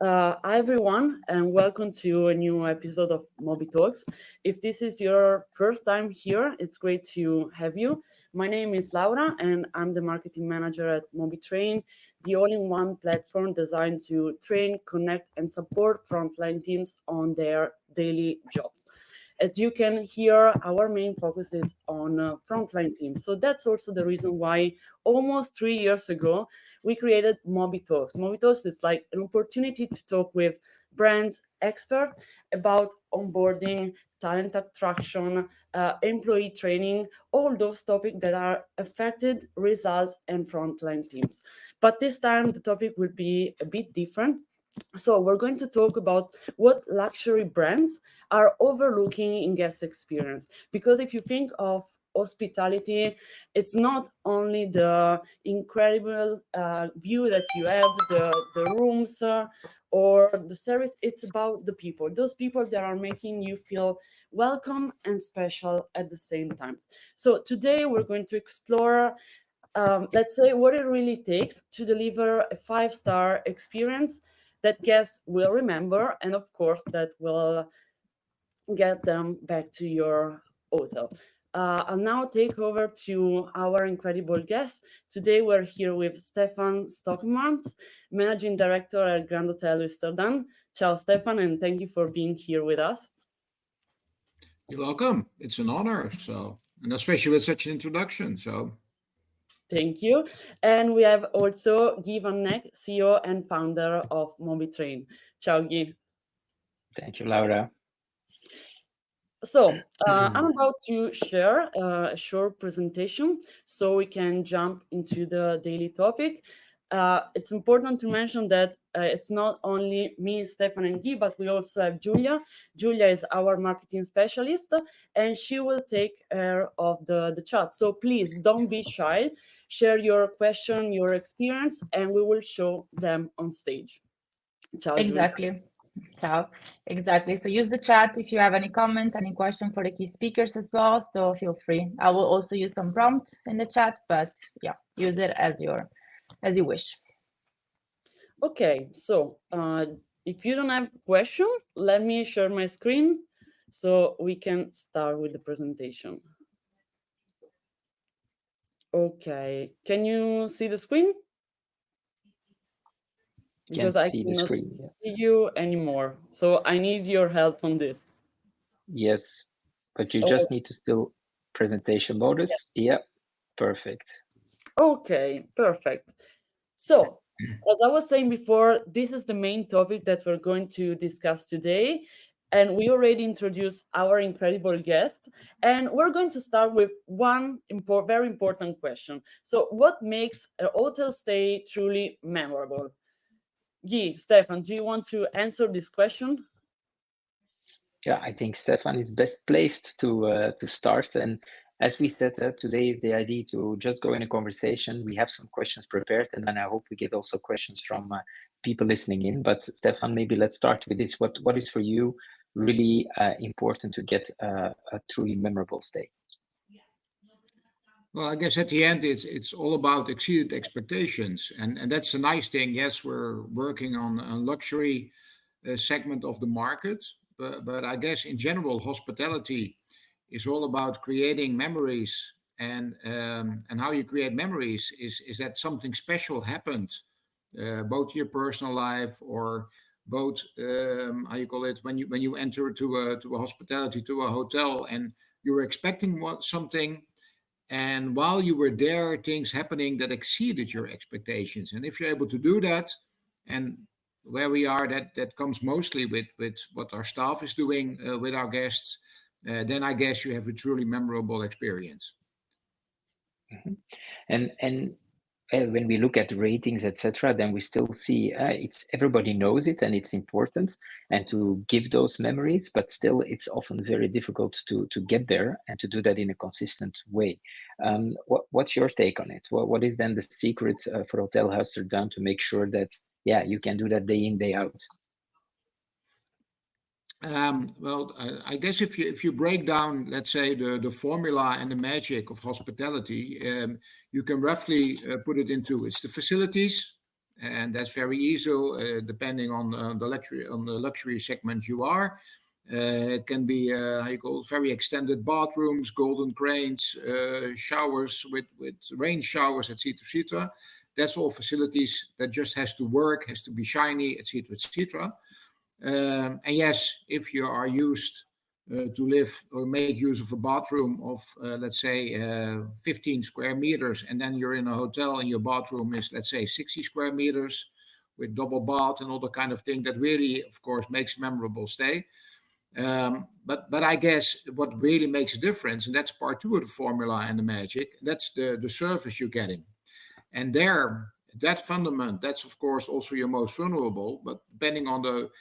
Hi everyone, and welcome to a new episode of MobieTalks. If this is your first time here, it's great to have you. My name is Laura, and I'm the marketing manager at MobieTrain, the all-in-one platform designed to train, connect, and support frontline teams on their daily jobs. As you can hear, our main focus is on frontline teams. So that's also the reason why almost 3 years ago we created MobieTalks. MobieTalks is like an opportunity to talk with brands experts about onboarding, talent attraction, employee training, all those topics that are affected results and frontline teams. But this time the topic will be a bit different. So we're going to talk about what luxury brands are overlooking in guest experience. Because if you think of hospitality, it's not only the incredible view that you have, the rooms or the service, it's about the people. Those people that are making you feel welcome and special at the same time. So today we're going to explore let's say what it really takes to deliver a five-star experience that guests will remember, and of course that will get them back to your hotel. I'll now take over to our incredible guest. Today we're here with Stephan Stokkermans, Managing Director at Grand Hotel Amsterdam. Ciao Stefan, and thank you for being here with us. You're welcome. It's an honor. And especially with such an introduction. Thank you. And we have also Guy van Neck, CEO and founder of MobieTrain. Ciao Guy. Thank you, Laura. So I'm about to share a short presentation so we can jump into the daily topic. It's important to mention that it's not only me, Stefan, and Guy, but we also have Julia. Julia is our marketing specialist, and she will take care of the chat. So please don't be shy. Share your question, your experience, and we will show them on stage. Ciao, Exactly. Julia. Ciao. Exactly. So use the chat if you have any comment, any question for the key speakers as well. So feel free. I will also use some prompt in the chat, but yeah, use it as you wish. Okay, so if you don't have question, let me share my screen so we can start with the presentation. Okay, can you see the screen? Because I see the cannot screen, yes. see you anymore. So I need your help on this. Yes, but you just need to still presentation modus. Yes. Yeah, perfect. Okay, perfect. So, as I was saying before, this is the main topic that we're going to discuss today. And we already introduced our incredible guest. And we're going to start with one very important question. So, what makes a hotel stay truly memorable? Guy, Stefan, do you want to answer this question? Yeah, I think Stefan is best placed to start. And as we said, today is the idea to just go in a conversation. We have some questions prepared, and then I hope we get also questions from people listening in. But Stefan, maybe let's start with this. What is for you really important to get a truly memorable stay? Well, I guess at the end, it's all about exceeded expectations. And that's a nice thing. Yes, we're working on a luxury segment of the market. But I guess in general, hospitality is all about creating memories. And how you create memories is that something special happened, both your personal life or both how you call it when you enter to a hospitality to a hotel and you were expecting something, and while you were there, things happening that exceeded your expectations. And if you're able to do that, and where we are, that comes mostly with what our staff is doing with our guests, then I guess you have a truly memorable experience. Mm-hmm. And when we look at ratings, etc., then we still see it's everybody knows it and it's important and to give those memories, but still it's often very difficult to get there and to do that in a consistent way. What's your take on it? What is then the secret for Hotel Amsterdam to make sure that you can do that day in, day out? Well, I guess if you break down, let's say, the formula and the magic of hospitality, you can roughly put it into it's the facilities, and that's very easy depending on the luxury segment you are. It can be how you call it, very extended bathrooms, golden cranes, showers with rain showers, etc., etc. That's all facilities that just has to work, has to be shiny, etc., etc. And yes, if you are used to live or make use of a bathroom of, let's say, 15 square meters, and then you're in a hotel and your bathroom is, let's say, 60 square meters with double bath and all the kind of thing, that really, of course, makes a memorable stay. But I guess what really makes a difference, and that's part two of the formula and the magic, that's the service you're getting. And there, that fundament, that's of course also your most vulnerable, but depending on the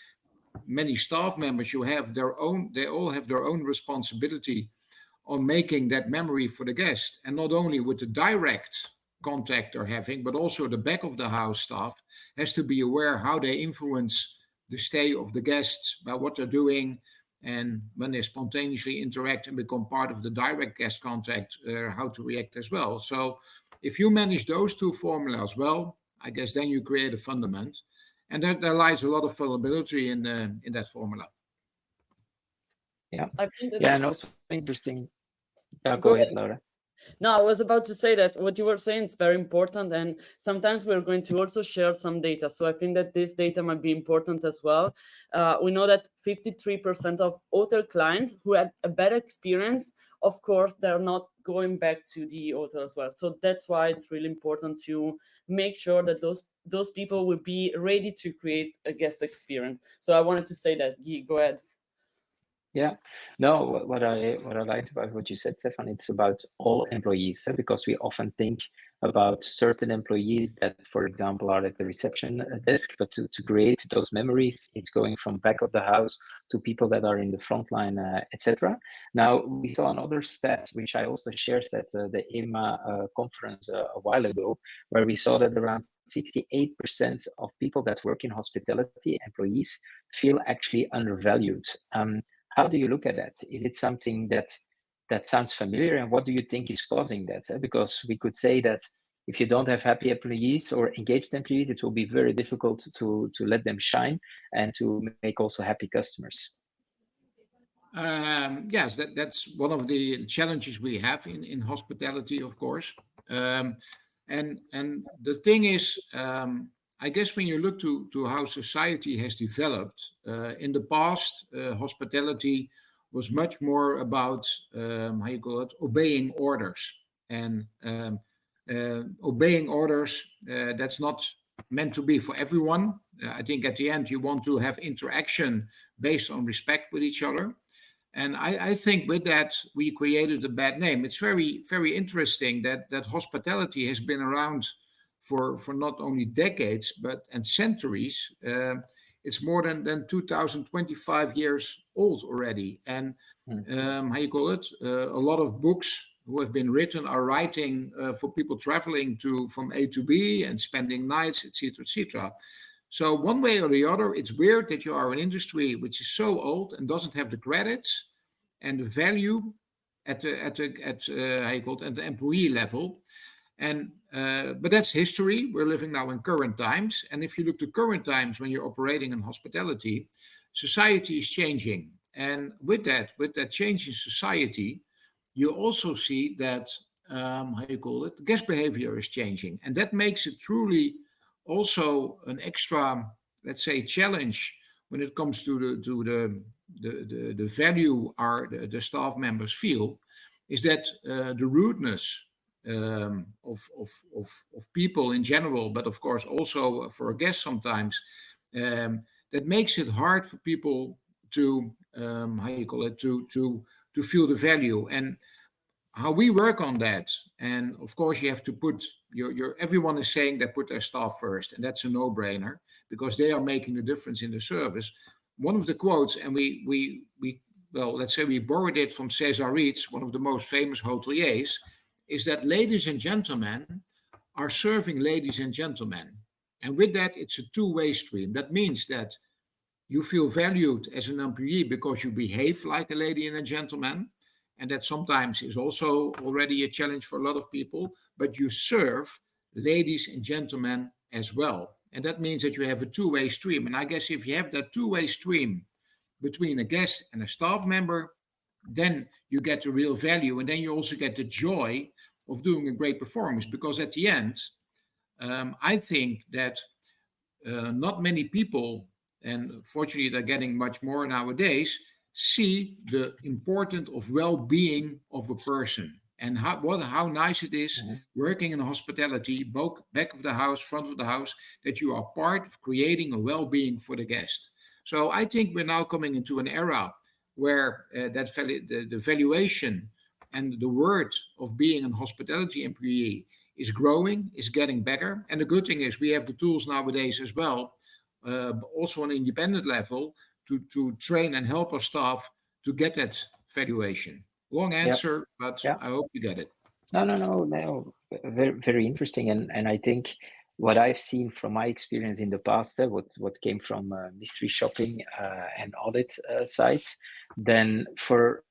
many staff members you have, they all have their own responsibility on making that memory for the guest. And not only with the direct contact they're having, but also the back of the house staff has to be aware how they influence the stay of the guests by what they're doing, and when they spontaneously interact and become part of the direct guest contact, how to react as well. So if you manage those two formulas well, I guess then you create a fundament, and there lies a lot of vulnerability in that formula. Yeah, I think that, yeah, and also interesting. Go Go ahead, ahead. Laura. No, I was about to say that what you were saying is very important, and sometimes we're going to also share some data. So I think that this data might be important as well. We know that 53% of hotel clients who had a bad experience, of course, they're not going back to the hotel as well. So that's why it's really important to make sure that those people will be ready to create a guest experience. So I wanted to say that. Guy, go ahead. Yeah, no, what I liked about what you said, Stefan, it's about all employees, because we often think about certain employees that, for example, are at the reception desk, but to create those memories, it's going from back of the house to people that are in the front line, etc. Now, we saw another stat, which I also shared at the EMA conference a while ago, where we saw that around 68% of people that work in hospitality, employees, feel actually undervalued. How do you look at that? Is it something that sounds familiar, and what do you think is causing that? Because we could say that if you don't have happy employees or engaged employees, it will be very difficult to let them shine and to make also happy customers. Yes, that's one of the challenges we have in hospitality, of course. And the thing is, I guess when you look to how society has developed, in the past, hospitality was much more about, how you call it, obeying orders. And obeying orders, that's not meant to be for everyone. I think at the end, you want to have interaction based on respect with each other. And I think with that, we created a bad name. It's very, very interesting that hospitality has been around for not only decades, and centuries. It's more than 2025 years old already. And how you call it? A lot of books who have been written are writing for people traveling from A to B and spending nights, etc., etc. So one way or the other, it's weird that you are an industry which is so old and doesn't have the credits and the value at how you call it, at the employee level. And but that's history. We're living now in current times, and if you look to current times when you're operating in hospitality, society is changing, and with that change in society, you also see that how you call it, guest behavior is changing, and that makes it truly also an extra, let's say, challenge when it comes to the value the staff members feel, is that the rudeness of people in general, but of course also for guests sometimes, that makes it hard for people to how you call it, to feel the value. And how we work on that, and of course you have to put your everyone is saying they put their staff first, and that's a no-brainer because they are making the difference in the service. One of the quotes, and we well, let's say we borrowed it from Cesar Reitz, one of the most famous hoteliers, is that ladies and gentlemen are serving ladies and gentlemen. And with that, it's a two-way stream. That means that you feel valued as an employee because you behave like a lady and a gentleman. And that sometimes is also already a challenge for a lot of people, but you serve ladies and gentlemen as well. And that means that you have a two-way stream. And I guess if you have that two-way stream between a guest and a staff member, then you get the real value. And then you also get the joy of doing a great performance. Because at the end, I think that not many people, and fortunately they're getting much more nowadays, see the importance of well-being of a person and how nice it is working in hospitality, both back of the house, front of the house, that you are part of creating a well-being for the guest. So I think we're now coming into an era where the valuation and the word of being a hospitality employee is growing, is getting better. And the good thing is we have the tools nowadays as well, also on an independent level, to train and help our staff to get that valuation. Long answer, but I hope you get it. No. Very, very interesting. And I think what I've seen from my experience in the past, what came from mystery shopping and audit sites, then for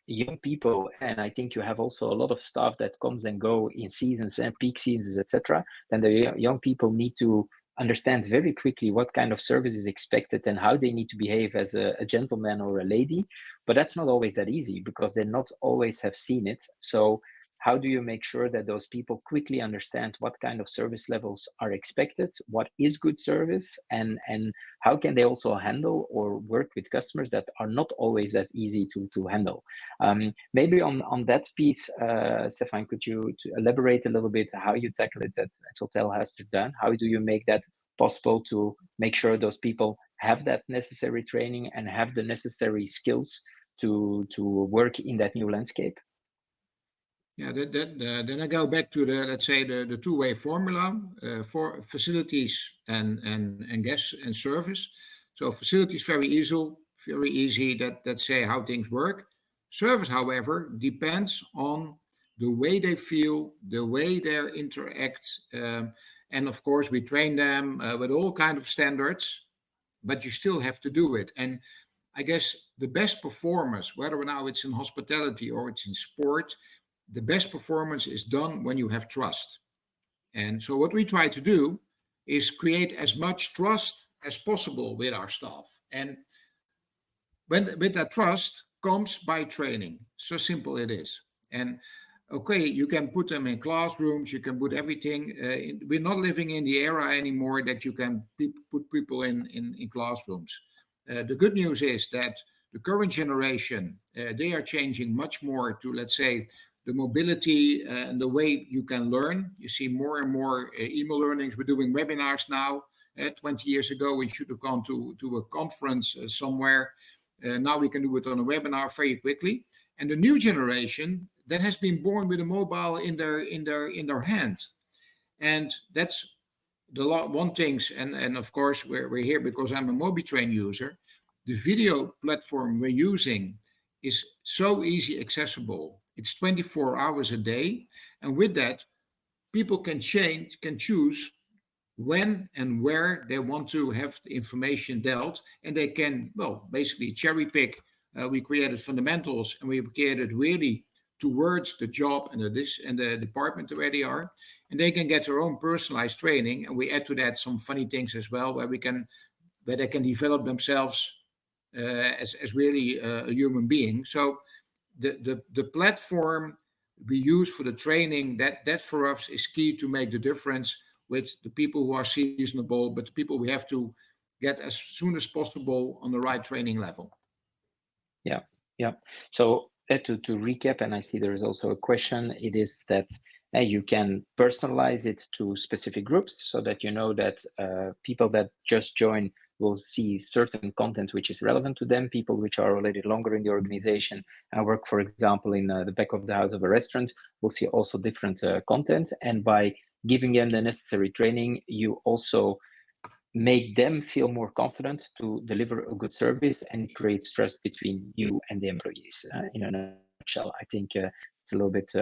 young people, and I think you have also a lot of staff that comes and go in seasons and peak seasons, etc. Then the young people need to understand very quickly what kind of service is expected and how they need to behave as a gentleman or a lady. But that's not always that easy because they not always have seen it. So how do you make sure that those people quickly understand what kind of service levels are expected, what is good service, and how can they also handle or work with customers that are not always that easy to handle? Maybe on that piece, Stephan, could you elaborate a little bit how you tackle it at Hotel Duin? How do you make that possible to make sure those people have that necessary training and have the necessary skills to work in that new landscape? Yeah, then I go back to let's say the two-way formula for facilities and guests and service. So facilities very easy that say how things work. Service, however, depends on the way they feel, the way they interact, and of course we train them with all kind of standards, but you still have to do it. And I guess the best performance, whether now it's in hospitality or it's in sport, the best performance is done when you have trust. And so what we try to do is create as much trust as possible with our staff. And with that trust comes by training. So simple it is. And okay, you can put them in classrooms, you can put everything. We're not living in the era anymore that you can put people in classrooms. The good news is that the current generation, they are changing much more to, let's say, the mobility and the way you can learn. You see more and more email learnings. We're doing webinars now. 20 years ago, we should have gone to a conference somewhere. Now we can do it on a webinar very quickly. And the new generation that has been born with a mobile in their hand. And that's the one thing. And of course, we're here because I'm a MobieTrain user. The video platform we're using is so easy accessible. It's 24 hours a day. And with that, people can choose when and where they want to have the information dealt. And they can, well, basically cherry pick. We created fundamentals and we created really towards the job and the department where they are. And they can get their own personalized training. And we add to that some funny things as well, where they can develop themselves as really a human being. So the platform we use for the training, that for us is key to make the difference with the people who are seasonable, but the people we have to get as soon as possible on the right training level. Yeah. So to recap, and I see there is also a question, it is that you can personalize it to specific groups so that you know that people that just join will see certain content which is relevant to them. People which are already longer in the organization and work, for example, in the back of the house of a restaurant will see also different content. And by giving them the necessary training, you also make them feel more confident to deliver a good service, and it creates trust between you and the employees. In a nutshell, I think it's a little bit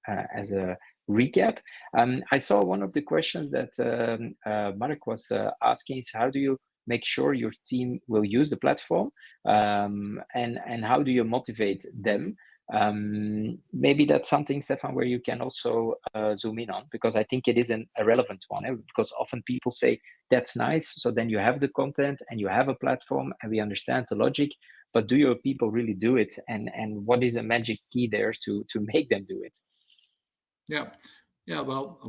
as a recap. I saw one of the questions that Mark was asking is, how do you make sure your team will use the platform, and how do you motivate them? Maybe that's something, Stefan, where you can also zoom in on, because I think it is a relevant one. Because often people say, that's nice, so then you have the content and you have a platform and we understand the logic, but do your people really do it? And what is the magic key there to make them do it? Yeah, well,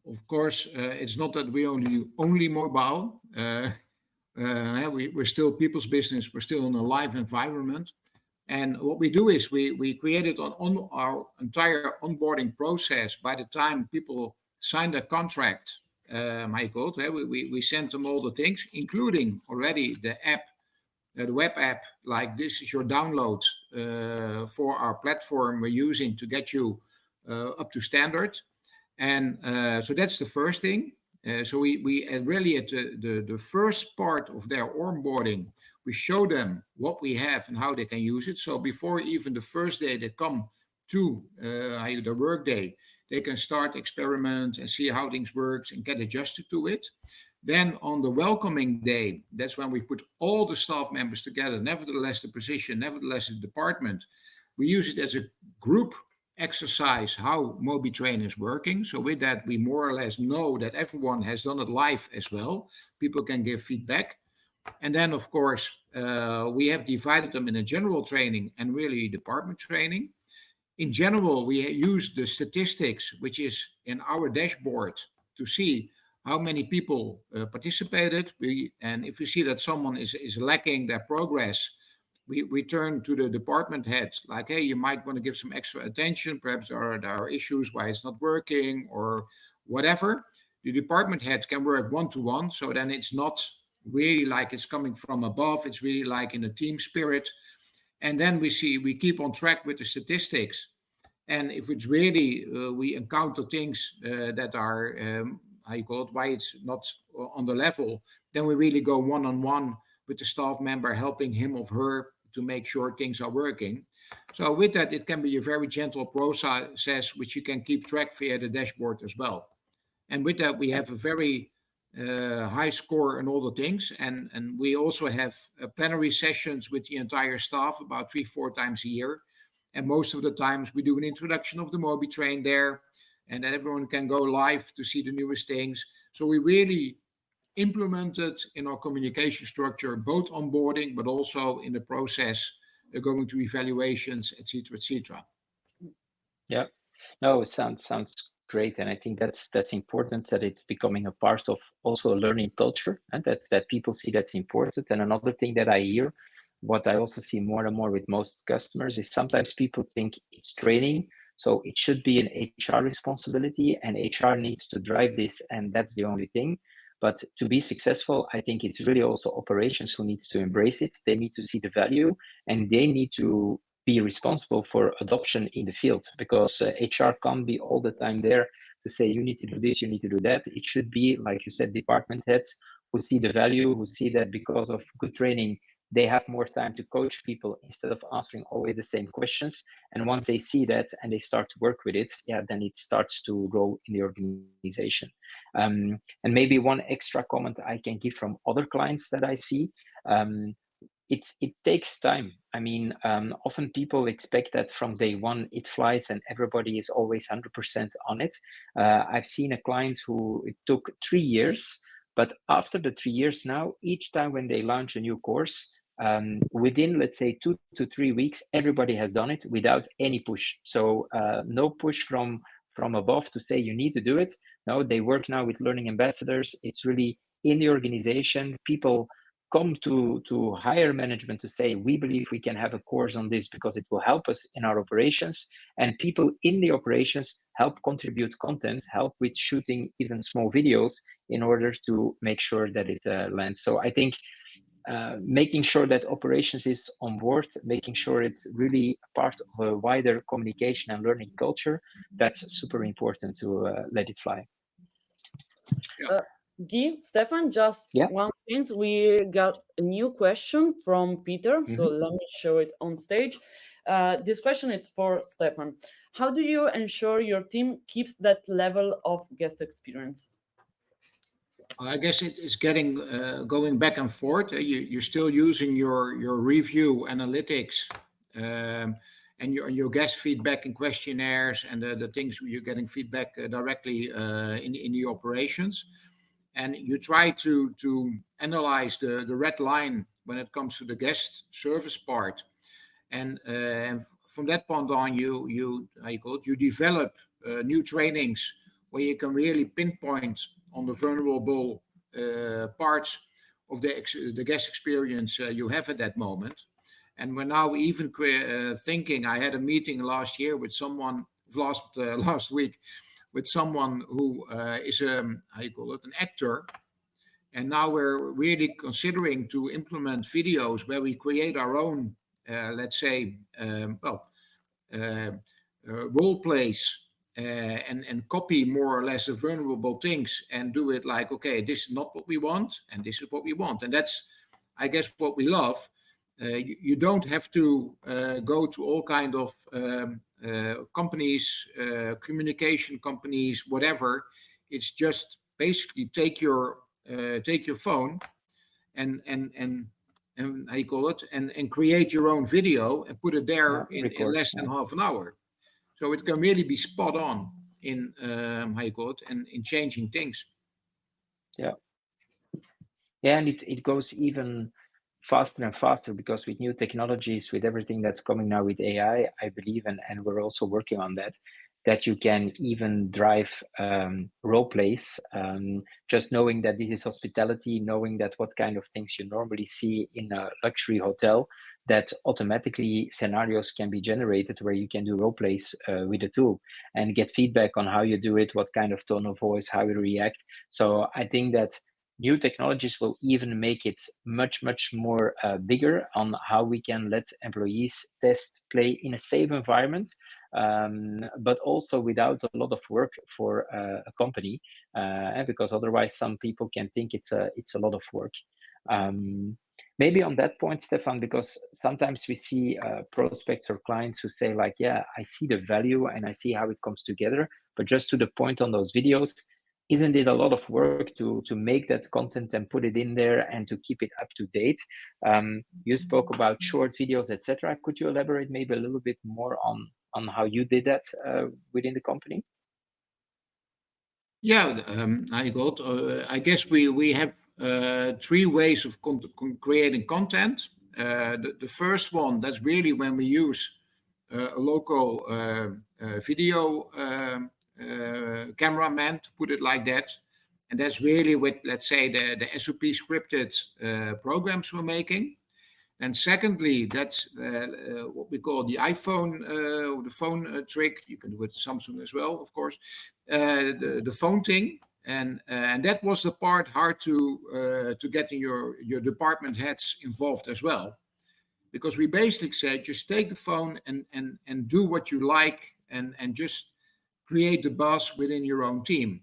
of course, it's not that we only mobile. We're still people's business. We're still in a live environment. And what we do is we created on our entire onboarding process. By the time people sign the contract, Michael, we sent them all the things, including already the app, the web app, like this is your download for our platform we're using to get you up to standard. And so that's the first thing. So we really at the first part of their onboarding, we show them what we have and how they can use it. So before even the first day they come to the work day, they can start experiment and see how things works and get adjusted to it. Then on the welcoming day, that's when we put all the staff members together, nevertheless the position, nevertheless the department. We use it as a group exercise how MobieTrain is working. So with that, we more or less know that everyone has done it live as well. People can give feedback. And then, of course, we have divided them in a general training and really department training. In general, we use the statistics, which is in our dashboard, to see how many people participated. And if we see that someone is lacking their progress, we turn to the department heads, like, hey, you might want to give some extra attention. Perhaps there are issues why it's not working or whatever. The department heads can work one-to-one. So then it's not really like it's coming from above. It's really like in a team spirit. And then we keep on track with the statistics. And if it's really, we encounter things that are, why it's not on the level, then we really go one-on-one with the staff member, helping him or her to make sure things are working. So with that, it can be a very gentle process, which you can keep track via the dashboard as well. And with that, we have a very high score on all the things. And we also have plenary sessions with the entire staff about 3-4 times a year. And most of the times we do an introduction of the MobieTrain there, and then everyone can go live to see the newest things. So we really implemented in our communication structure, both onboarding, but also in the process, going to evaluations, etc., etc. Yeah, no, it sounds great, and I think that's important that it's becoming a part of also a learning culture, and that people see that's important. And another thing that I hear, what I also see more and more with most customers, is sometimes people think it's training, so it should be an HR responsibility, and HR needs to drive this, and that's the only thing. But to be successful, I think it's really also operations who needs to embrace it. They need to see the value, and they need to be responsible for adoption in the field, because HR can't be all the time there to say, you need to do this, you need to do that. It should be, like you said, department heads who see the value, who see that because of good training, they have more time to coach people instead of answering always the same questions. And once they see that and they start to work with it, then it starts to grow in the organization. And maybe one extra comment I can give from other clients that I see, it takes time. I mean, often people expect that from day one it flies and everybody is always 100% on it. I've seen a client who it took 3 years, but after the 3 years now, each time when they launch a new course, within, let's say, 2 to 3 weeks, everybody has done it without any push. So no push from above to say you need to do it. No, they work now with learning ambassadors. It's really in the organization. People come to higher management to say, we believe we can have a course on this because it will help us in our operations. And people in the operations help contribute content, help with shooting even small videos in order to make sure that it lands. So I think making sure that operations is on board, making sure it's really part of a wider communication and learning culture, that's super important to let it fly. Guy, Stefan, just one thing. We got a new question from Peter, so let me show it on stage. This question is for Stefan. How do you ensure your team keeps that level of guest experience? I guess it is going back and forth. You're still using your review analytics. and your guest feedback and questionnaires and the things you're getting feedback directly in the operations. And you try to analyze the red line when it comes to the guest service part. And from that point on, you how you call it, you develop new trainings where you can really pinpoint on the vulnerable parts of the guest experience you have at that moment. And we're now even thinking. I had a meeting last year with someone last week with someone who is how you call it, an actor. And now we're really considering to implement videos where we create our own, let's say, role plays and copy more or less the vulnerable things and do it like, okay, this is not what we want and this is what we want. And that's, I guess, what we love. You don't have to go to all kind of companies, communication companies, whatever. It's just basically take your phone and how you call it, and create your own video and put it there in less than half an hour. So it can really be spot on in how you call it, and in changing things. Yeah, and it goes even faster and faster, because with new technologies, with everything that's coming now with AI, I believe, and we're also working on that you can even drive role plays, just knowing that this is hospitality, knowing that what kind of things you normally see in a luxury hotel, that automatically scenarios can be generated where you can do role plays with the tool and get feedback on how you do it, what kind of tone of voice, how you react. So I think that new technologies will even make it much more bigger on how we can let employees test, play in a safe environment, but also without a lot of work for a company, because otherwise some people can think it's a lot of work. Maybe on that point, Stephan, because sometimes we see prospects or clients who say like, yeah, I see the value and I see how it comes together, but just to the point on those videos, isn't it a lot of work to make that content and put it in there and to keep it up to date? You spoke about short videos, etc. Could you elaborate maybe a little bit more on how you did that within the company? Yeah, I guess we have three ways of creating content. The first one, that's really when we use a local video cameraman, to put it like that. And that's really with, let's say, the SOP scripted programs we're making. And secondly, that's what we call the iPhone, or the phone trick. You can do it Samsung as well, of course. The phone thing, and that was the part hard to get your department heads involved as well, because we basically said just take the phone and do what you like and just create the buzz within your own team.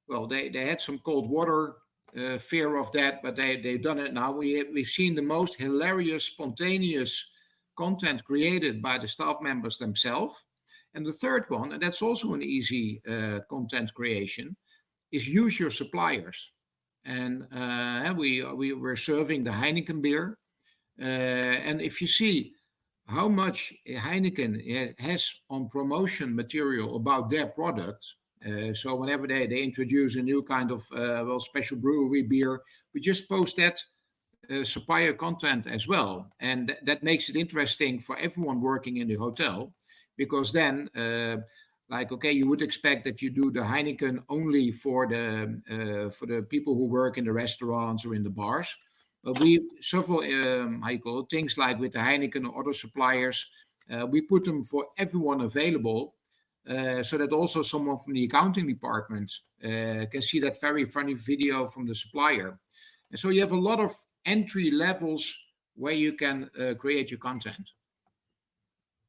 Well, they had some cold water fear of that, but they've done it now. We've seen the most hilarious, spontaneous content created by the staff members themselves. And the third one, and that's also an easy content creation, is use your suppliers. And we were serving the Heineken beer. And if you see how much Heineken has on promotion material about their product, so whenever they introduce a new kind of special brewery beer, we just post that supplier content as well. And that makes it interesting for everyone working in the hotel, because then like, okay, you would expect that you do the Heineken only for the people who work in the restaurants or in the bars. But we several things like with the Heineken or other suppliers, we put them for everyone available, so that also someone from the accounting department can see that very funny video from the supplier. And so you have a lot of entry levels where you can create your content.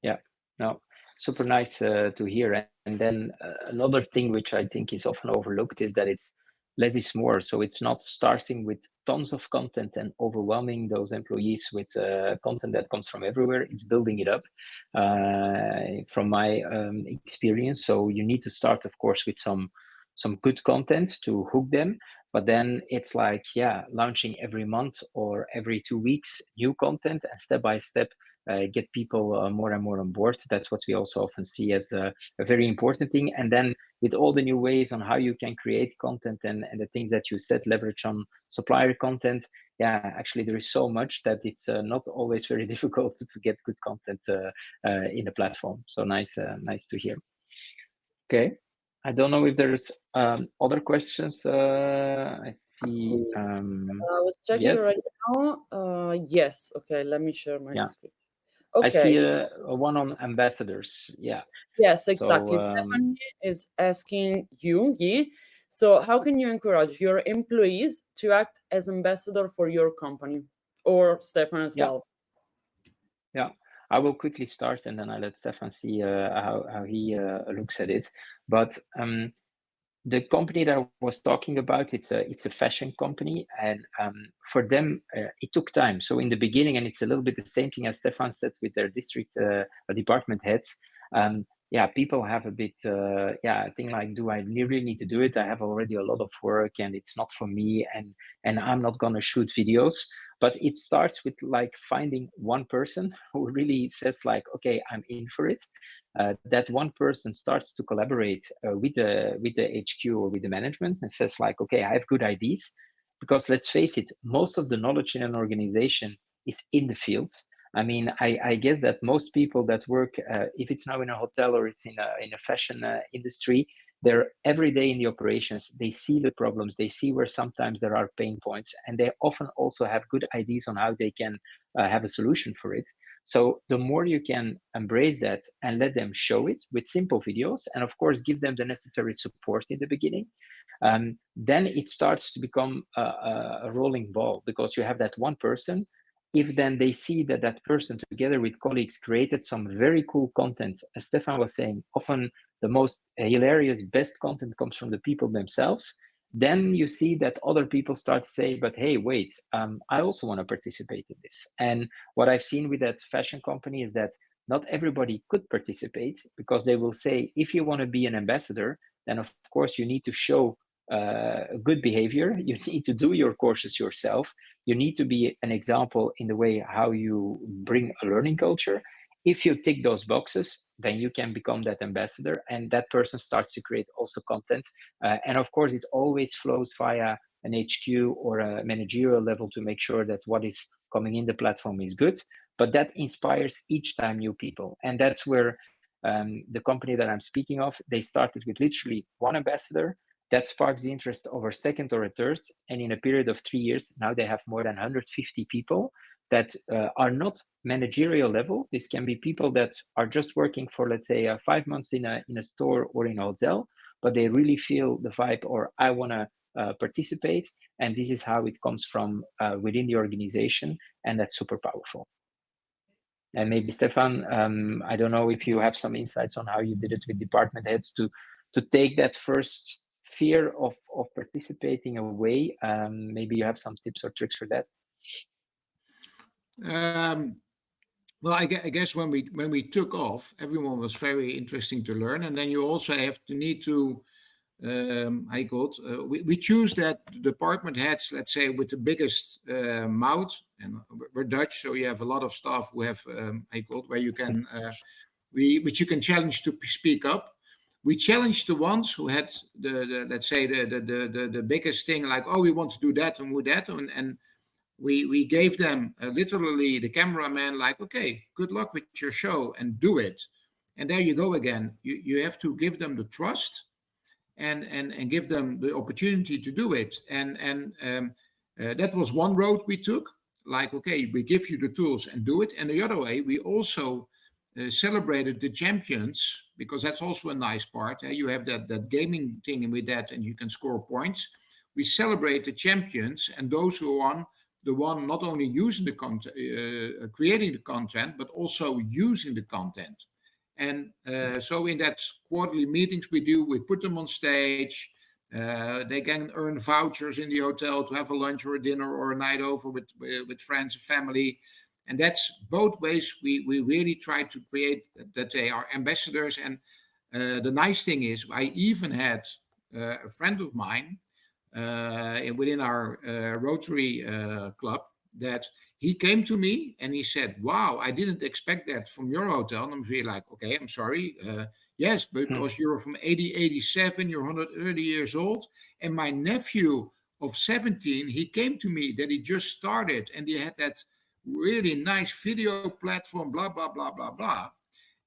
Yeah, no, super nice to hear. And then another thing which I think is often overlooked is that it's less is more. So it's not starting with tons of content and overwhelming those employees with content that comes from everywhere. It's building it up from my experience. So you need to start, of course, with some good content to hook them. But then it's like, yeah, launching every month or every 2 weeks new content, and step by step get people more and more on board. That's what we also often see as a very important thing. And then with all the new ways on how you can create content and the things that you said, leverage on supplier content, yeah, actually there is so much that it's not always very difficult to get good content in the platform. So nice to hear. Okay, I don't know if there's other questions. I see. I was checking Yes. right now. Yes. Okay, let me share my Yeah. screen. I see Okay. a one on ambassadors. Yeah. Yes, exactly. So Stephanie is asking you, Guy, so how can you encourage your employees to act as ambassador for your company, or Stefan as yeah, well? yeah. I will quickly start and then I let Stefan see how he looks at it. But the company that I was talking about, it's a fashion company, and for them it took time. So in the beginning, and it's a little bit the same thing as Stefan said with their district department heads. Yeah, people have a bit, think like, do I really need to do it? I have already a lot of work, and it's not for me, and I'm not gonna shoot videos. But it starts with like finding one person who really says like, okay, I'm in for it. That one person starts to collaborate with the HQ or with the management and says like, okay, I have good ideas, because let's face it, most of the knowledge in an organization is in the field. I mean, I guess that most people that work, if it's now in a hotel or it's in a fashion industry, they're every day in the operations. They see the problems, they see where sometimes there are pain points, and they often also have good ideas on how they can have a solution for it. So the more you can embrace that and let them show it with simple videos, and of course give them the necessary support in the beginning, then it starts to become a rolling ball, because you have that one person. If then they see that that person together with colleagues created some very cool content, as Stefan was saying, often the most hilarious, best content comes from the people themselves, then you see that other people start to say, but hey, wait, I also want to participate in this. And what I've seen with that fashion company is that not everybody could participate, because they will say, if you want to be an ambassador, then of course you need to show good behavior. You need to do your courses yourself. You need to be an example in the way how you bring a learning culture. If you tick those boxes, then you can become that ambassador, and that person starts to create also content. And of course, it always flows via an HQ or a managerial level to make sure that what is coming in the platform is good. But that inspires each time new people. And that's where the company that I'm speaking of, they started with literally one ambassador. That sparks the interest of a second or a third. And in a period of 3 years, now they have more than 150 people that are not managerial level. This can be people that are just working for, let's say, 5 months in a store or in a hotel, but they really feel the vibe, or I want to participate. And this is how it comes from within the organization. And that's super powerful. And maybe Stefan, I don't know if you have some insights on how you did it with department heads to take that first fear of participating away. Maybe you have some tips or tricks for that. Well, I guess when we took off, everyone was very interesting to learn, and then you also need to we choose that department heads, let's say, with the biggest mouth, and we're Dutch, so you have a lot of staff who have where you can which you can challenge to speak up. We challenged the ones who had the let's say the biggest thing, like, oh, we want to do that and do that, and we gave them literally the cameraman, like, okay, good luck with your show and do it. And there you go again. You have to give them the trust and give them the opportunity to do it. And that was one road we took, like, okay, we give you the tools and do it. And the other way, we also celebrated the champions, because that's also a nice part. You have that gaming thing with that, and you can score points. We celebrate the champions and those who won, the one not only using the content, creating the content, but also using the content. And so in that quarterly meetings we do, we put them on stage. They can earn vouchers in the hotel to have a lunch or a dinner or a night over with friends and family. And that's both ways we really try to create that they are ambassadors. And the nice thing is, I even had a friend of mine within our Rotary club, that he came to me and he said, wow, I didn't expect that from your hotel. And I'm really like, okay, I'm sorry. Yes, because you're from 87, you're 130 years old. And my nephew of 17, he came to me that he just started and he had that really nice video platform, blah, blah, blah, blah, blah.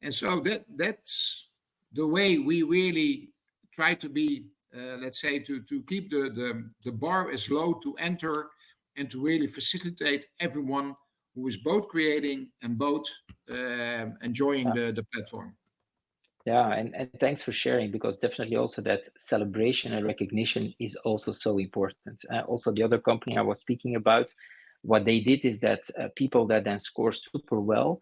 And so that's the way we really try to be, let's say, to keep the bar as low to enter and to really facilitate everyone who is both creating and both enjoying the platform. Yeah, and thanks for sharing, because definitely also that celebration and recognition is also so important. Also, the other company I was speaking about, what they did is that people that then score super well,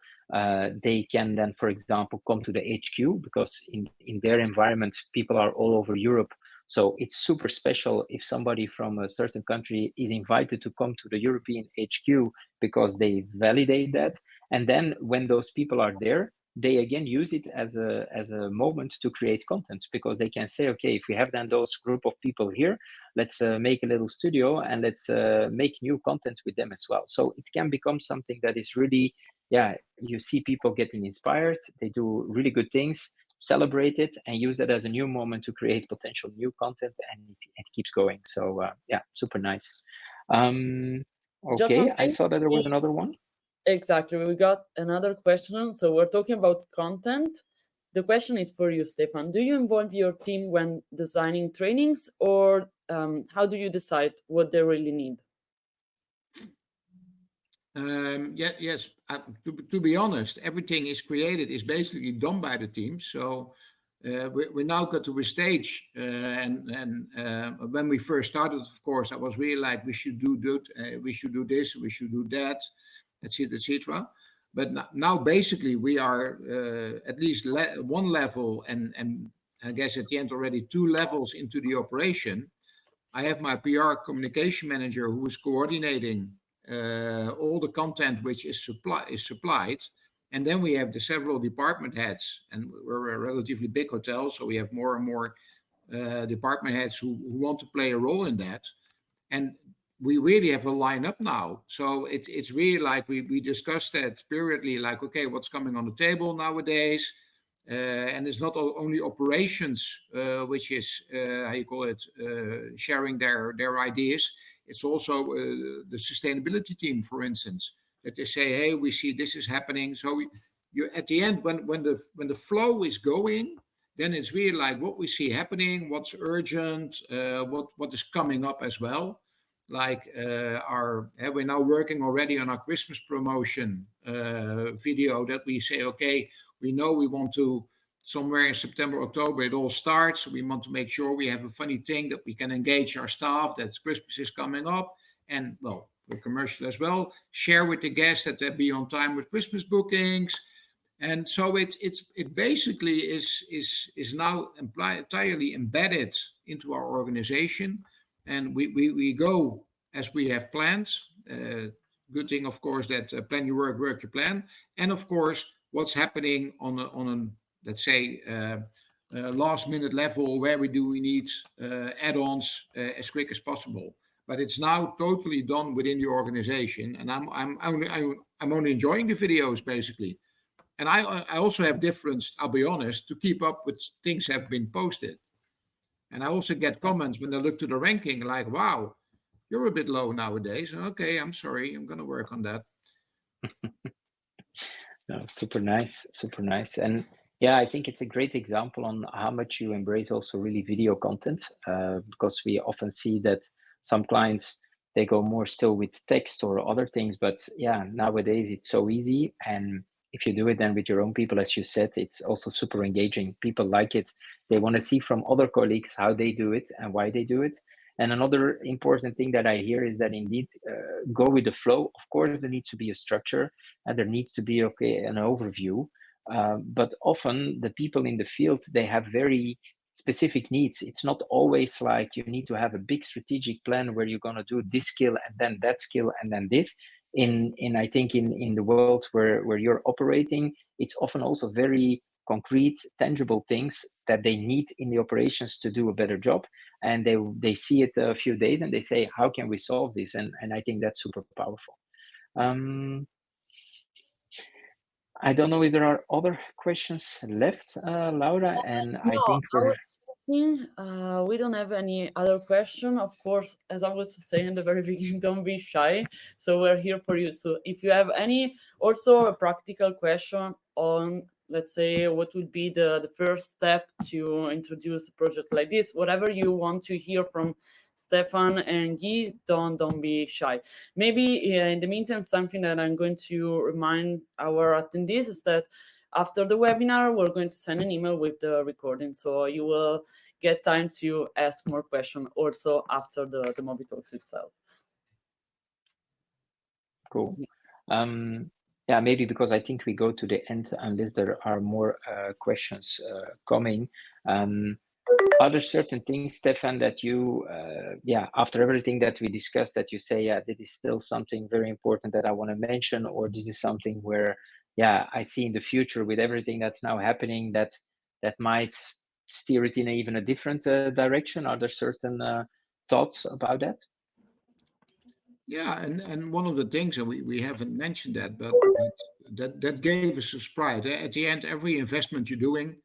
they can then, for example, come to the HQ, because in their environment, people are all over Europe. So it's super special if somebody from a certain country is invited to come to the European HQ, because they validate that. And then when those people are there, they again use it as a moment to create content, because they can say, okay, if we have then those group of people here, let's make a little studio and let's make new content with them as well. So it can become something that is really, yeah, you see people getting inspired, they do really good things, celebrate it and use that as a new moment to create potential new content, and it keeps going. So yeah, super nice. Just one Okay, I thing. saw that there was another one. Exactly. We got another question. So we're talking about content. The question is for you, Stephan. Do you involve your team when designing trainings, or how do you decide what they really need? Yes. To be honest, everything is created is basically done by the team. So we now got to a stage, and when we first started, of course, I was really like, we should do that, we should do this, we should do that, etc., etc. But now basically we are at least one level, and I guess at the end already two levels into the operation. I have my PR communication manager who is coordinating all the content which is supplied. And then we have the several department heads, and we're a relatively big hotel, so we have more and more department heads who want to play a role in that. And we really have a lineup now. So it's really like we discussed that periodically, like, okay, what's coming on the table nowadays? And it's not only operations, which is how you call it, sharing their ideas. It's also the sustainability team, for instance, that they say, hey, we see this is happening. So you at the end, when the flow is going, then it's really like what we see happening, what's urgent, what is coming up as well. Like we're now working already on our Christmas promotion video that we say, okay, we know we want to somewhere in September, October, it all starts. We want to make sure we have a funny thing that we can engage our staff, that Christmas is coming up. And well, the commercial as well, share with the guests that they be on time with Christmas bookings. And so it basically is now entirely embedded into our organization. And we go as we have planned. Good thing, of course, that plan your work your plan. And of course, what's happening on a let's say last minute level, where we need add-ons as quick as possible. But it's now totally done within the organization, and I'm only enjoying the videos basically. And I also have difference, I'll be honest, to keep up with things have been posted. And I also get comments when I look to the ranking, like, wow, you're a bit low nowadays. Okay, I'm sorry, I'm going to work on that. No, super nice, super nice. And yeah, I think it's a great example on how much you embrace also really video content, because we often see that some clients, they go more still with text or other things. But yeah, nowadays it's so easy. And if you do it then with your own people, as you said, it's also super engaging. People like it. They want to see from other colleagues how they do it and why they do it. And another important thing that I hear is that indeed go with the flow. Of course, there needs to be a structure and there needs to be an overview. But often the people in the field, they have very specific needs. It's not always like you need to have a big strategic plan where you're going to do this skill and then that skill and then this. I think in the world where you're operating, it's often also very concrete, tangible things that they need in the operations to do a better job. And they see it a few days and they say, how can we solve this? And I think that's super powerful. I don't know if there are other questions left, Laura, and I No, think I we're was thinking, we don't have any other question. Of course, as I was saying in the very beginning, don't be shy. So we're here for you. So if you have any, also a practical question on, let's say, what would be the first step to introduce a project like this, whatever you want to hear from Stephan and Guy, don't be shy. Maybe in the meantime, something that I'm going to remind our attendees is that after the webinar, we're going to send an email with the recording, so you will get time to ask more questions also after the MobieTalks itself. cool. Yeah, maybe because I think we go to the end unless there are more questions coming. Are there certain things, Stephan, that you, yeah, after everything that we discussed, that you say, yeah, this is still something very important that I want to mention, or this is something where, yeah, I see in the future with everything that's now happening that might steer it in even a different direction? Are there certain thoughts about that? Yeah, and one of the things, and we haven't mentioned that, but that gave us a surprise. At the end, every investment you're doing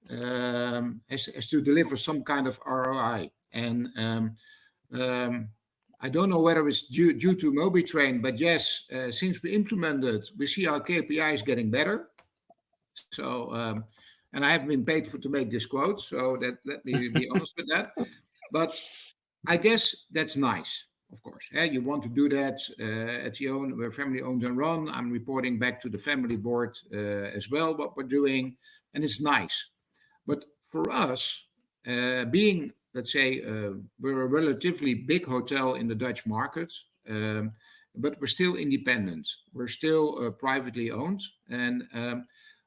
has to deliver some kind of ROI. And I don't know whether it's due to MobieTrain, but yes, since we implemented, we see our KPIs getting better. So, and I haven't been paid to make this quote, so that let me be honest with that. But I guess that's nice, of course. You want to do that at your own, we're family owned and run. I'm reporting back to the family board as well what we're doing, and it's nice. But for us, being, let's say, we're a relatively big hotel in the Dutch market, but we're still independent. We're still privately owned, and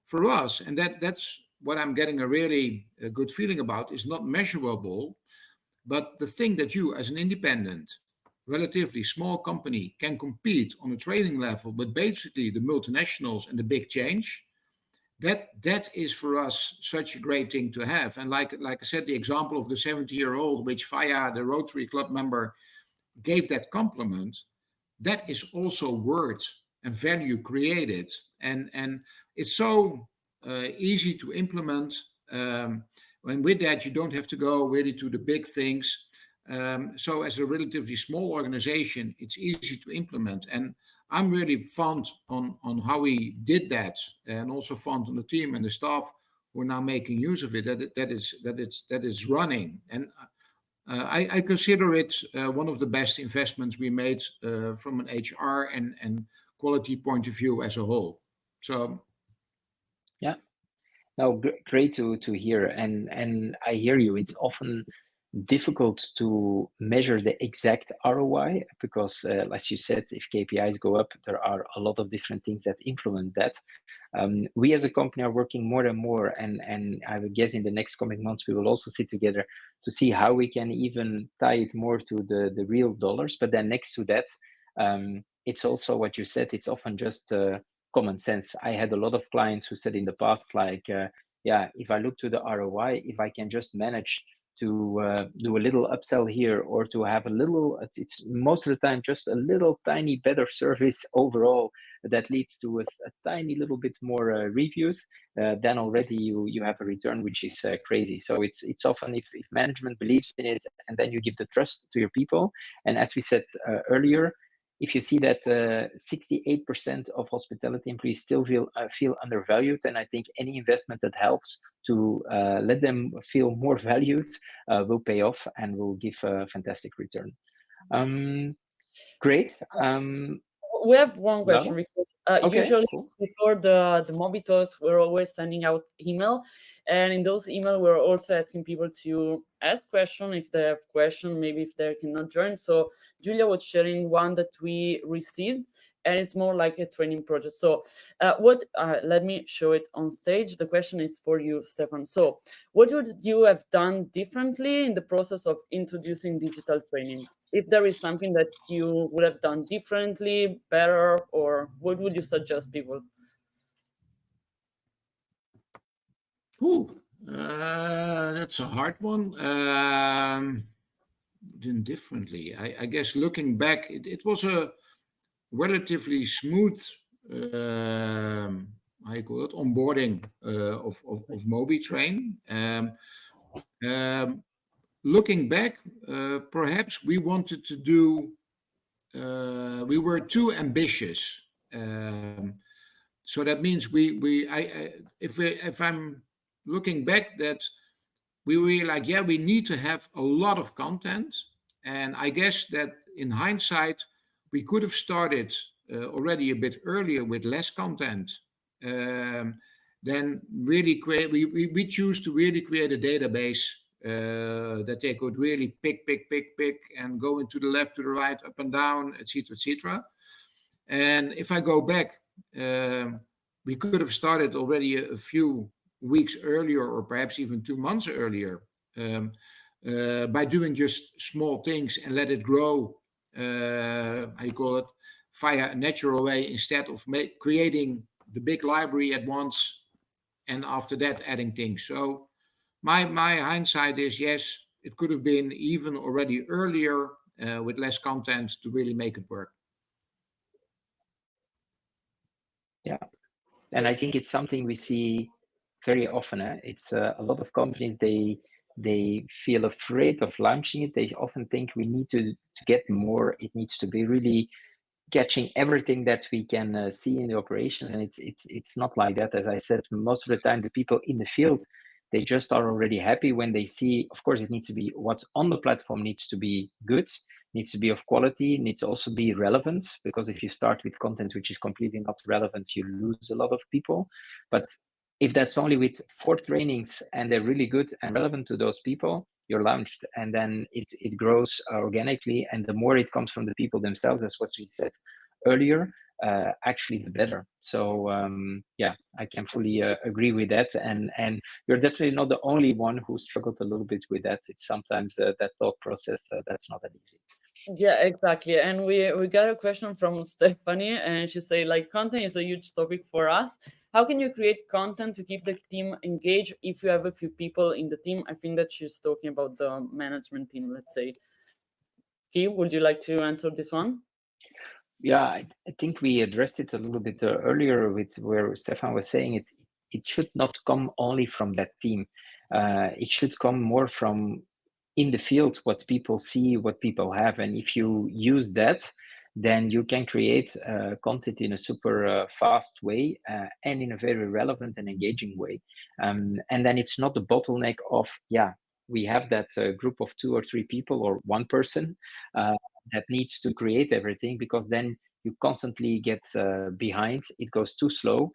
for us, and that's what I'm getting a really good feeling about, is not measurable. But the thing that you, as an independent, relatively small company, can compete on a trading level, but basically the multinationals and the big change, that is for us such a great thing to have. And like I said, the example of the 70-year-old, which via the Rotary Club member gave that compliment, that is also worth and value created. And it's so easy to implement. And with that, you don't have to go really to the big things. So as a relatively small organization, it's easy to implement. And I'm really fond on how we did that, and also fond on the team and the staff who are now making use of it, that is running. And I consider it one of the best investments we made from an HR and quality point of view as a whole. So, yeah, no, great to hear, and I hear you. It's often difficult to measure the exact ROI because, as you said, if KPIs go up, there are a lot of different things that influence that. We as a company are working more and more, and I would guess in the next coming months we will also sit together to see how we can even tie it more to the real dollars. But then next to that, it's also what you said. It's often just common sense. I had a lot of clients who said in the past, like, yeah, if I look to the ROI, if I can just manage to do a little upsell here, or to have a little, it's most of the time just a little tiny better service overall that leads to a tiny little bit more reviews, then already you have a return which is crazy. So it's often if management believes in it, and then you give the trust to your people. And as we said earlier, if you see that 68% of hospitality employees still feel undervalued, then I think any investment that helps to let them feel more valued will pay off and will give a fantastic return. Great. We have one Laura? question because Okay, usually cool. before the MobieTalks, we're always sending out email, and in those email, we're also asking people to ask question if they have question, maybe if they cannot join. So Julia was sharing one that we received, and it's more like a training project. So let me show it on stage. The question is for you, Stephan. So what would you have done differently in the process of introducing digital training? If there is something that you would have done differently, better, or what would you suggest people? that's a hard one. Done differently. I guess looking back, it was relatively smooth, how you call it, onboarding of MobieTrain. Looking back, perhaps we wanted to do, we were too ambitious. So that means if I'm looking back, that we were like, yeah, we need to have a lot of content. And I guess that in hindsight, we could have started already a bit earlier with less content. Then really create, we choose to really create a database that they could really pick, and go into the left, to the right, up and down, etc., etc. And if I go back, we could have started already a few weeks earlier, or perhaps even 2 months earlier, by doing just small things and let it grow, how you call it, via a natural way, instead of creating the big library at once and after that adding things. So my hindsight is, yes, it could have been even already earlier with less content to really make it work. Yeah, and I think it's something we see very often. It's a lot of companies, they feel afraid of launching it. They often think we need to get more. It needs to be really catching everything that we can see in the operation, and it's not like that. As I said, most of the time the people in the field, they just are already happy when they see, of course, it needs to be, what's on the platform needs to be good, needs to be of quality, needs to also be relevant, because if you start with content which is completely not relevant, you lose a lot of people. But if that's only with 4 trainings and they're really good and relevant to those people, you're launched, and then it grows organically, and the more it comes from the people themselves, that's what we said earlier, actually the better. So yeah, I can fully agree with that, and you're definitely not the only one who struggled a little bit with that. It's sometimes that thought process that's not that easy. Yeah, exactly. And we got a question from Stephanie, and she say, like, content is a huge topic for us. How can you create content to keep the team engaged if you have a few people in the team? I think that she's talking about the management team, let's say. Guy, would you like to answer this one? Yeah, I think we addressed it a little bit earlier with where Stephan was saying it should not come only from that team. It should come more from in the field, what people see, what people have. And if you use that, then you can create content in a super fast way and in a very relevant and engaging way. And then it's not the bottleneck of, yeah, we have that group of 2 or 3 people or 1 person that needs to create everything, because then you constantly get behind. It goes too slow.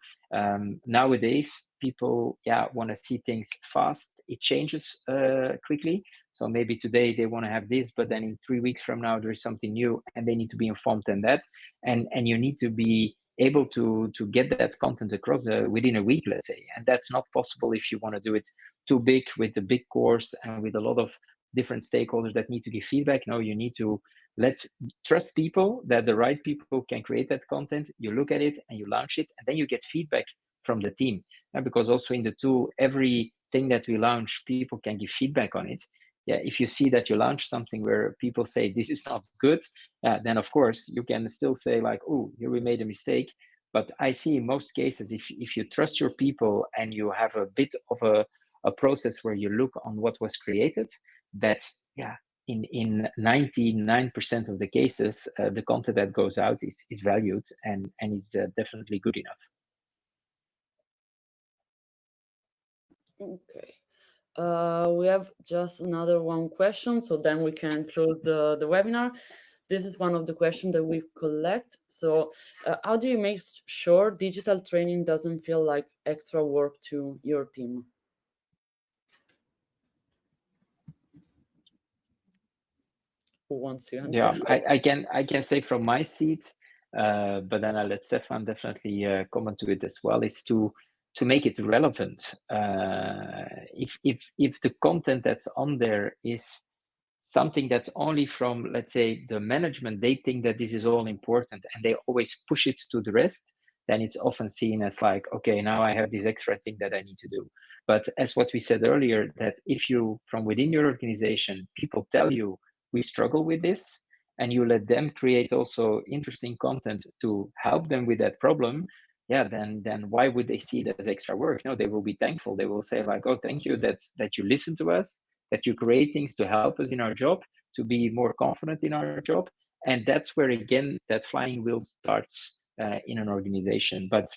Nowadays, people want to see things fast. It changes quickly. So maybe today they want to have this, but then in 3 weeks from now there is something new, and they need to be informed in that. And you need to be able to get that content across within a week, let's say. And that's not possible if you want to do it too big with a big course and with a lot of different stakeholders that need to give feedback. No, you need to trust people, that the right people can create that content. You look at it and you launch it, and then you get feedback from the team. Because also in the tool, everything that we launch, people can give feedback on it. Yeah, if you see that you launch something where people say this is not good, then of course you can still say like, oh, here we made a mistake. But I see in most cases, if you trust your people and you have a bit of a process where you look on what was created, that's in 99% of the cases, the content that goes out is valued and is definitely good enough. Okay. We have just another one question, so then we can close the webinar. This is one of the questions that we collect. So how do you make sure digital training doesn't feel like extra work to your team? Who wants to answer? Yeah, I can say from my seat, but then I'll let Stephan definitely comment to it as well, is to make it relevant. If the content that's on there is something that's only from, let's say, the management, they think that this is all important and they always push it to the rest, then it's often seen as like, okay, now I have this extra thing that I need to do. But as what we said earlier, that if you, from within your organization, people tell you, we struggle with this, and you let them create also interesting content to help them with that problem, yeah, then why would they see it as extra work? No, they will be thankful. They will say like, oh, thank you that you listen to us, that you create things to help us in our job, to be more confident in our job. And that's where, again, that flying wheel starts in an organization. But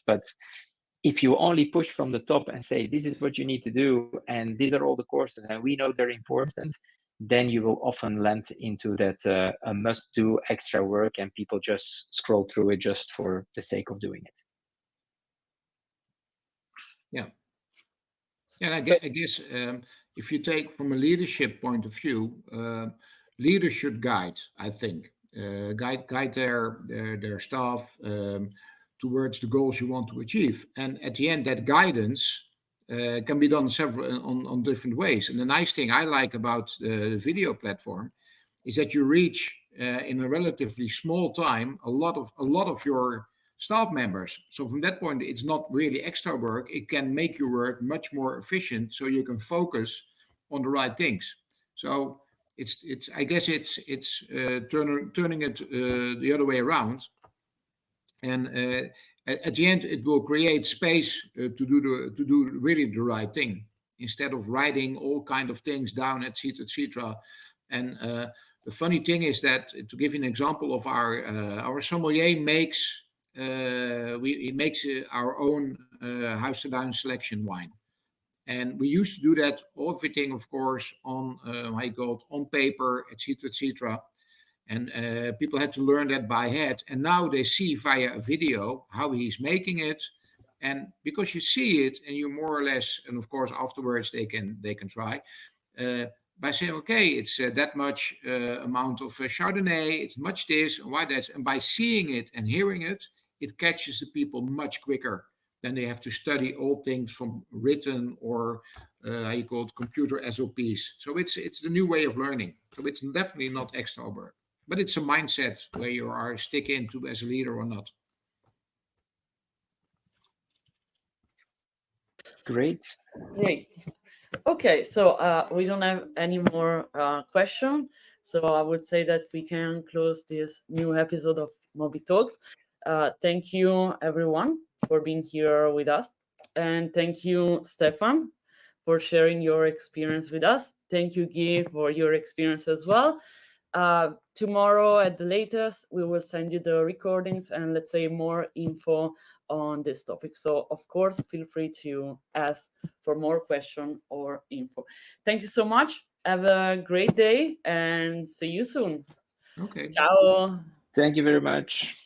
if you only push from the top and say, this is what you need to do, and these are all the courses, and we know they're important, then you will often land into that a must do extra work, and people just scroll through it just for the sake of doing it. Yeah. And I guess if you take from a leadership point of view, leaders should guide, I think, guide their staff towards the goals you want to achieve. And at the end, that guidance can be done on different ways. And the nice thing I like about the video platform is that you reach in a relatively small time a lot of your staff members. So from that point, it's not really extra work. It can make your work much more efficient, so you can focus on the right things. So it's I guess it's turning it the other way around. And at the end, it will create space to do really the right thing, instead of writing all kind of things down, etc., etc. And the funny thing is that, to give you an example of our sommelier makes he makes our own Huis selection wine. And we used to do that, everything, of course, on on paper, etc., etc. And people had to learn that by head. And now they see via a video how he's making it. And because you see it, and you more or less, and of course afterwards they can try by saying, okay, it's that much amount of Chardonnay, it's much this, and why that's, and by seeing it and hearing it, it catches the people much quicker than they have to study all things from written or computer SOPs. So it's the new way of learning. So it's definitely not extra work, but it's a mindset where you are stick into as a leader or not. Great. Okay, so we don't have any more questions. So I would say that we can close this new episode of MobieTalks. Thank you, everyone, for being here with us. And thank you, Stephan, for sharing your experience with us. Thank you, Guy, for your experience as well. Tomorrow at the latest, we will send you the recordings and, let's say, more info on this topic. So, of course, feel free to ask for more questions or info. Thank you so much. Have a great day and see you soon. Okay. Ciao. Thank you very much.